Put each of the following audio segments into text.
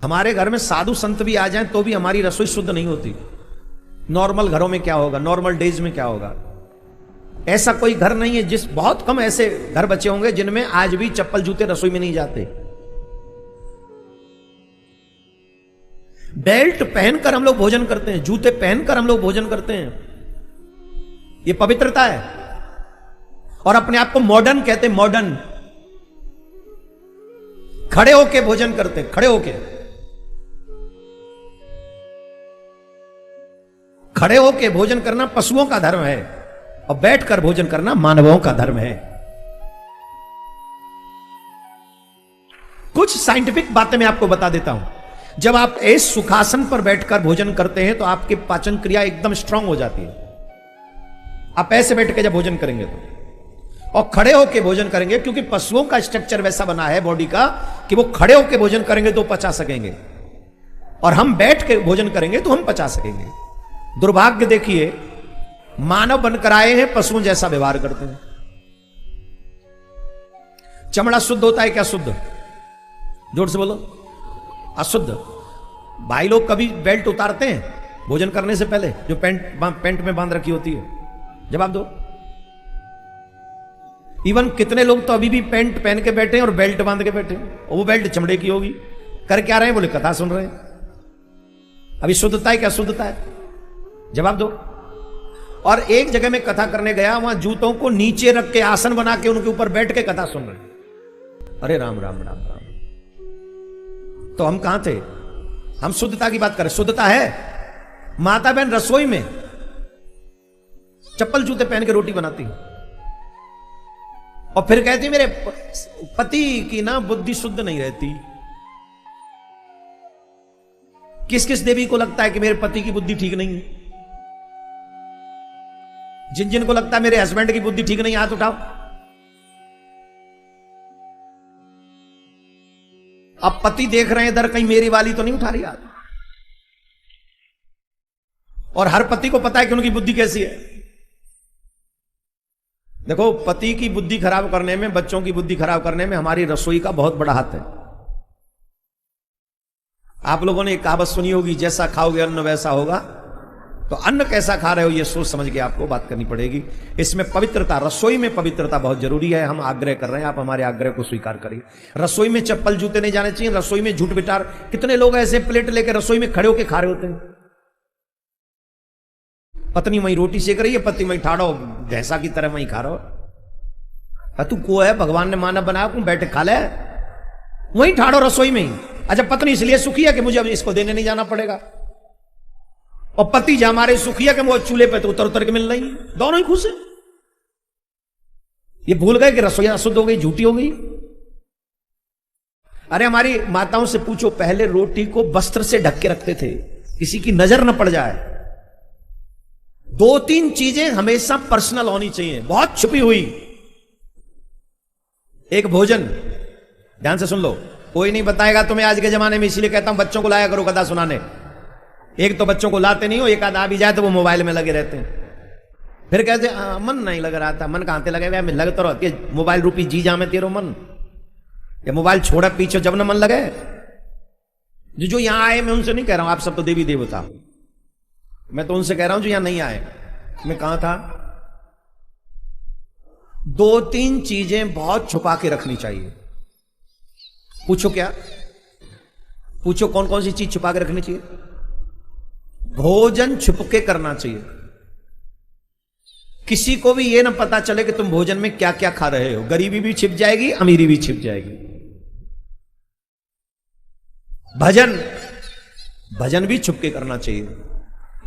हमारे घर में साधु संत भी आ जाएं तो भी हमारी रसोई शुद्ध नहीं होती। नॉर्मल घरों में क्या होगा, नॉर्मल डेज में क्या होगा? ऐसा कोई घर नहीं है, जिस बहुत कम ऐसे घर बचे होंगे जिनमें आज भी चप्पल जूते रसोई में नहीं जाते। बेल्ट पहनकर हम लोग भोजन करते हैं, जूते पहनकर हम लोग भोजन करते हैं। यह पवित्रता है। और अपने आप को मॉडर्न कहते हैं, मॉडर्न। खड़े होके भोजन करते हैं, खड़े होके। खड़े होके भोजन करना पशुओं का धर्म है और बैठकर भोजन करना मानवों का धर्म है। कुछ साइंटिफिक बातें मैं आपको बता देता हूं। जब आप इस सुखासन पर बैठकर भोजन करते हैं तो आपकी पाचन क्रिया एकदम स्ट्रांग हो जाती है। आप ऐसे बैठ के जब भोजन करेंगे तो, और खड़े होके भोजन करेंगे, क्योंकि पशुओं का स्ट्रक्चर वैसा बना है बॉडी का कि वो खड़े होके भोजन करेंगे तो पचा सकेंगे, और हम बैठ के भोजन करेंगे तो हम पचा सकेंगे। दुर्भाग्य देखिए, मानव बनकर आए हैं, पशुओं जैसा व्यवहार करते हैं। चमड़ा शुद्ध होता है क्या? शुद्ध। जोर से बोलो। अशुद्ध। भाई लोग कभी बेल्ट उतारते हैं भोजन करने से पहले, जो पेंट में बांध रखी होती है? जवाब दो। इवन कितने लोग तो अभी भी पेंट पहन के बैठे हैं और बेल्ट बांध के बैठे हैं, और वो बेल्ट चमड़े की होगी। कर क्या रहे हैं? बोले कथा सुन रहे हैं। अभी शुद्धता है क्या? शुद्धता है? जवाब दो। और एक जगह में कथा करने गया, वहां जूतों को नीचे रख के आसन बना के उनके ऊपर बैठ के कथा सुन रहे। अरे राम राम राम राम। तो हम कहां थे? हम शुद्धता की बात करें। शुद्धता है माता बहन रसोई में चप्पल जूते पहन के रोटी बनाती है और फिर कहती मेरे पति की ना बुद्धि शुद्ध नहीं रहती। किस किस देवी को लगता है कि मेरे पति की बुद्धि ठीक नहीं है? जिन जिन को लगता है मेरे हस्बैंड की बुद्धि ठीक नहीं, हाथ उठाओ। अब पति देख रहे हैं इधर, कहीं मेरी वाली तो नहीं उठा रही हाथ। और हर पति को पता है कि उनकी बुद्धि कैसी है। देखो, पति की बुद्धि खराब करने में, बच्चों की बुद्धि खराब करने में हमारी रसोई का बहुत बड़ा हाथ है। आप लोगों ने एक कहावत सुनी होगी, जैसा खाओगे अन्न वैसा होगा। तो अन्न कैसा खा रहे हो ये सोच समझ के आपको बात करनी पड़ेगी। इसमें पवित्रता, रसोई में पवित्रता बहुत जरूरी है। हम आग्रह कर रहे हैं, आप हमारे आग्रह को स्वीकार करिए। रसोई में चप्पल जूते नहीं जाने चाहिए। रसोई में झूठ बिटार। कितने लोग ऐसे प्लेट लेके रसोई में खड़े होके खा रहे होते हैं। पत्नी वहीं रोटी सेक रही है, पति वहीं ठाड़ो भैंसा की तरह वहीं खा रहा हो। तू को है, भगवान ने मानव बनाया, तू बैठे खा ले, वहीं ठाड़ो रसोई में ही। अच्छा, पत्नी इसलिए सुखी है कि मुझे अब इसको देने नहीं जाना पड़ेगा, और पति जो हमारे सुखी है कि वो चूल्हे पे तो उतर उतर के मिल रही है। दोनों ही खुश है। ये भूल गए कि रसोई अशुद्ध हो गई, झूठी हो गई। अरे हमारी माताओं से पूछो, पहले रोटी को वस्त्र से ढक के रखते थे, किसी की नजर न पड़ जाए। दो तीन चीजें हमेशा पर्सनल होनी चाहिए, बहुत छुपी हुई। एक भोजन, ध्यान से सुन लो, कोई नहीं बताएगा तुम्हें आज के जमाने में, इसलिए कहता हूं बच्चों को लाया करो कथा सुनाने। एक तो बच्चों को लाते नहीं हो, एक आध आ भी जाए तो वो मोबाइल में लगे रहते हैं। फिर कहते मन नहीं लग रहा था। मन कहां ते लगे हुए? लगे तो रहती है मोबाइल रूपी जी जा में तेरो मन। या मोबाइल छोड़ा पीछे जब न मन लगे। जो यहां आए, मैं उनसे नहीं कह रहा हूं, आप सब तो देवी देवता, मैं तो उनसे कह रहा हूं जो यहां नहीं आए। मैं कहां था? दो तीन चीजें बहुत छुपा के रखनी चाहिए। पूछो क्या? पूछो कौन कौन सी चीज छुपा के रखनी चाहिए? भोजन छुप के करना चाहिए। किसी को भी यह ना पता चले कि तुम भोजन में क्या क्या खा रहे हो। गरीबी भी छिप जाएगी, अमीरी भी छिप जाएगी। भजन भी छुप के करना चाहिए।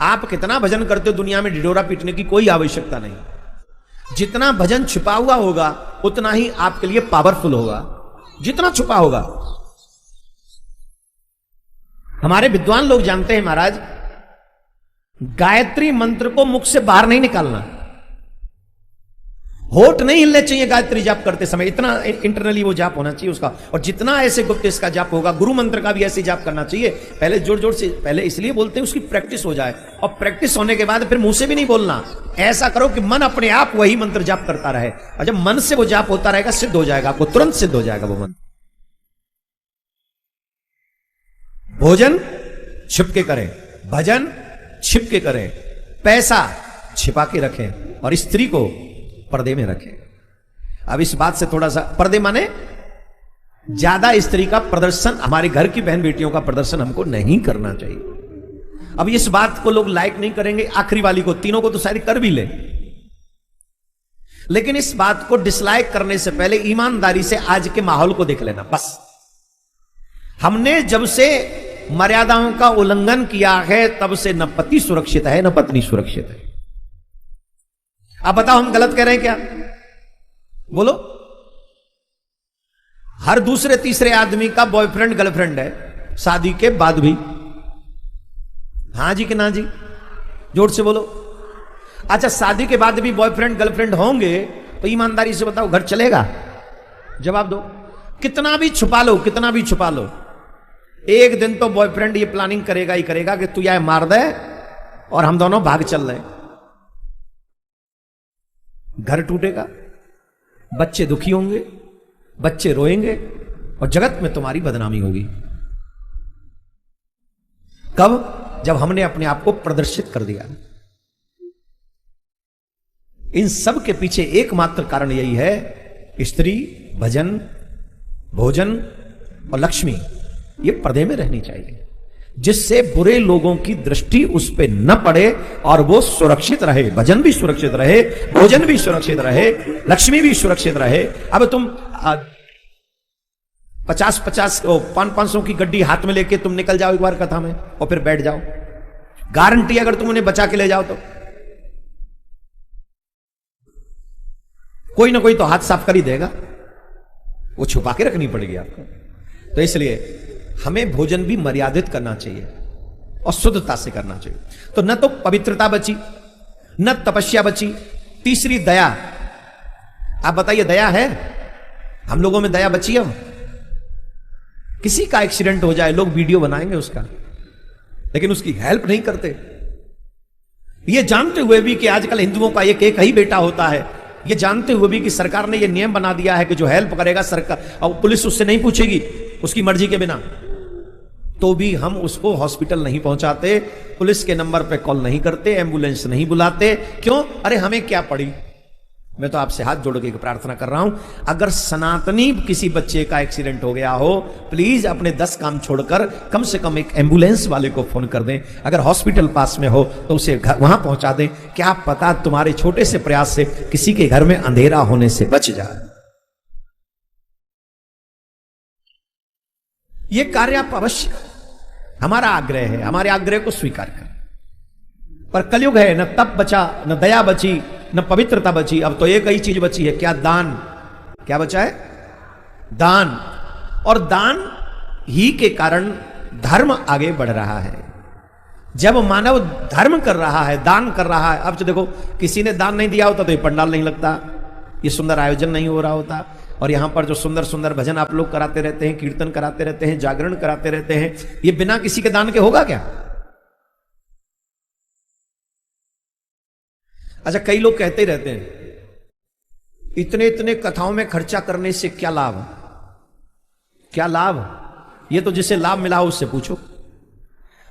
आप कितना भजन करते हो, दुनिया में ढिढोरा पीटने की कोई आवश्यकता नहीं। जितना भजन छुपा हुआ होगा उतना ही आपके लिए पावरफुल होगा, जितना छुपा होगा। हमारे विद्वान लोग जानते हैं महाराज, गायत्री मंत्र को मुख से बाहर नहीं निकालना, होठ नहीं हिलने चाहिए गायत्री जाप करते समय। इतना इंटरनली वो जाप होना चाहिए उसका। और जितना ऐसे गुप्त इसका जाप होगा, गुरु मंत्र का भी ऐसे जाप करना चाहिए। पहले जोर जोर से, पहले इसलिए बोलते हैं उसकी प्रैक्टिस हो जाए, और प्रैक्टिस होने के बाद फिर मुंह से भी नहीं बोलना। ऐसा करो कि मन अपने आप वही मंत्र जाप करता रहे, और जब मन से वो जाप होता रहेगा सिद्ध हो जाएगा, आपको तुरंत सिद्ध हो जाएगा वो मंत्र। भोजन छिप के करें, भजन छिप के करें, पैसा छिपा के रखें और स्त्री को पर्दे में रखें। अब इस बात से थोड़ा सा, पर्दे माने ज्यादा स्त्री का प्रदर्शन, हमारे घर की बहन बेटियों का प्रदर्शन हमको नहीं करना चाहिए। अब इस बात को लोग लाइक नहीं करेंगे, आखिरी वाली को, तीनों को तो शायद कर भी ले, लेकिन इस बात को डिसलाइक करने से पहले ईमानदारी से आज के माहौल को देख लेना। बस हमने जब से मर्यादाओं का उल्लंघन किया है तब से न पति सुरक्षित है न पत्नी सुरक्षित है। अब बताओ हम गलत कह रहे हैं क्या? बोलो। हर दूसरे तीसरे आदमी का बॉयफ्रेंड गर्लफ्रेंड है, शादी के बाद भी। हां जी कि ना जी? जोर से बोलो। अच्छा, शादी के बाद भी बॉयफ्रेंड गर्लफ्रेंड होंगे तो ईमानदारी से बताओ घर चलेगा? जवाब दो। कितना भी छुपा लो, कितना भी छुपा लो, एक दिन तो बॉयफ्रेंड ये प्लानिंग करेगा ही करेगा कि तू या मार दे और हम दोनों भाग चल रहे। घर टूटेगा, बच्चे दुखी होंगे, बच्चे रोएंगे और जगत में तुम्हारी बदनामी होगी। कब? जब हमने अपने आप को प्रदर्शित कर दिया। इन सब के पीछे एकमात्र कारण यही है, स्त्री, भजन, भोजन और लक्ष्मी ये पर्दे में रहनी चाहिए, जिससे बुरे लोगों की दृष्टि उस पर न पड़े और वो सुरक्षित रहे। भजन भी सुरक्षित रहे, भोजन भी सुरक्षित रहे, लक्ष्मी भी सुरक्षित रहे। अब तुम 50-50 500 की गड्डी हाथ में लेके तुम निकल जाओ एक बार कथा में और फिर बैठ जाओ, गारंटी अगर तुम उन्हें बचा के ले जाओ तो कोई ना कोई तो हाथ साफ कर ही देगा, वो छुपा के रखनी पड़ेगी आपको। तो इसलिए हमें भोजन भी मर्यादित करना चाहिए और शुद्धता से करना चाहिए। तो न तो पवित्रता बची, न तपस्या बची, तीसरी दया। आप बताइए दया है? हम लोगों में दया बची है? किसी का एक्सीडेंट हो जाए लोग वीडियो बनाएंगे उसका, लेकिन उसकी हेल्प नहीं करते, ये जानते हुए भी कि आजकल हिंदुओं का एक ही बेटा होता है, ये जानते हुए भी कि सरकार ने ये नियम बना दिया है कि जो हेल्प करेगा सरकार और पुलिस उससे नहीं पूछेगी उसकी मर्जी के बिना, तो भी हम उसको हॉस्पिटल नहीं पहुंचाते, पुलिस के नंबर पे कॉल नहीं करते, एम्बुलेंस नहीं बुलाते। क्यों? अरे हमें क्या पड़ी। मैं तो आपसे हाथ जोड़ के प्रार्थना कर रहा हूं, अगर सनातनी किसी बच्चे का एक्सीडेंट हो गया हो, प्लीज अपने 10 काम छोड़कर कम से कम एक एम्बुलेंस वाले को फोन कर दें। अगर हॉस्पिटल पास में हो तो उसे वहां पहुंचा दें। क्या पता तुम्हारे छोटे से प्रयास से किसी के घर में अंधेरा होने से बच जाए। यह कार्य आप अवश्य, हमारा आग्रह है, हमारे आग्रह को स्वीकार कर। पर कलयुग है, न तप बचा, न दया बची, न पवित्रता बची। अब तो एक ही चीज बची है, क्या? दान। क्या बचा है? दान। और दान ही के कारण धर्म आगे बढ़ रहा है। जब मानव धर्म कर रहा है, दान कर रहा है। अब तो देखो, किसी ने दान नहीं दिया होता तो ये पंडाल नहीं लगता, ये सुंदर आयोजन नहीं हो रहा होता, और यहां पर जो सुंदर सुंदर भजन आप लोग कराते रहते हैं, कीर्तन कराते रहते हैं, जागरण कराते रहते हैं, ये बिना किसी के दान के होगा क्या? अच्छा, कई लोग कहते ही रहते हैं इतने इतने कथाओं में खर्चा करने से क्या लाभ? क्या लाभ? ये तो जिसे लाभ मिला हो उससे पूछो।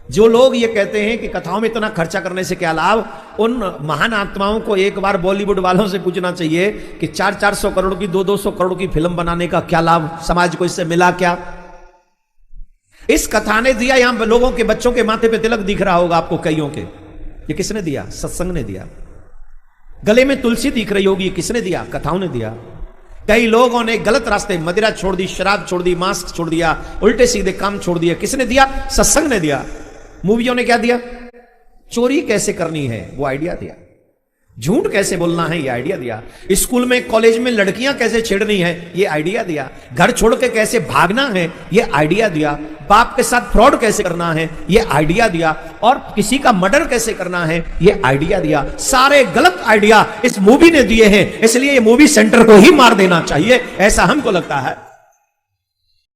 जो लोग ये कहते हैं कि कथाओं में इतना खर्चा करने से क्या लाभ, उन महान आत्माओं को एक बार बॉलीवुड वालों से पूछना चाहिए कि 400 करोड़ की 200 करोड़ की फिल्म बनाने का क्या लाभ, समाज को इससे मिला क्या? इस कथा ने दिया, यहां लोगों के बच्चों के माथे पे तिलक दिख रहा होगा आपको कईयों के, ये किसने दिया? सत्संग ने दिया। गले में तुलसी दिख रही होगी, किसने दिया? कथाओं ने दिया। कई लोगों ने गलत रास्ते, मदिरा छोड़ दी, शराब छोड़ दी, मांस छोड़ दिया, उल्टे सीधे काम छोड़ दिया, किसने दिया? सत्संग ने दिया। मूवियों ने क्या दिया? चोरी कैसे करनी है वो आइडिया दिया, झूठ कैसे बोलना है ये आइडिया दिया, स्कूल में कॉलेज में लड़कियां कैसे छेड़नी है ये आइडिया दिया, घर छोड़ के कैसे भागना है ये आइडिया दिया, बाप के साथ फ्रॉड कैसे करना है ये आइडिया दिया, और किसी का मर्डर कैसे करना है ये आइडिया दिया। सारे गलत आइडिया इस मूवी ने दिए हैं, इसलिए ये मूवी सेंटर को ही मार देना चाहिए, ऐसा हमको लगता है।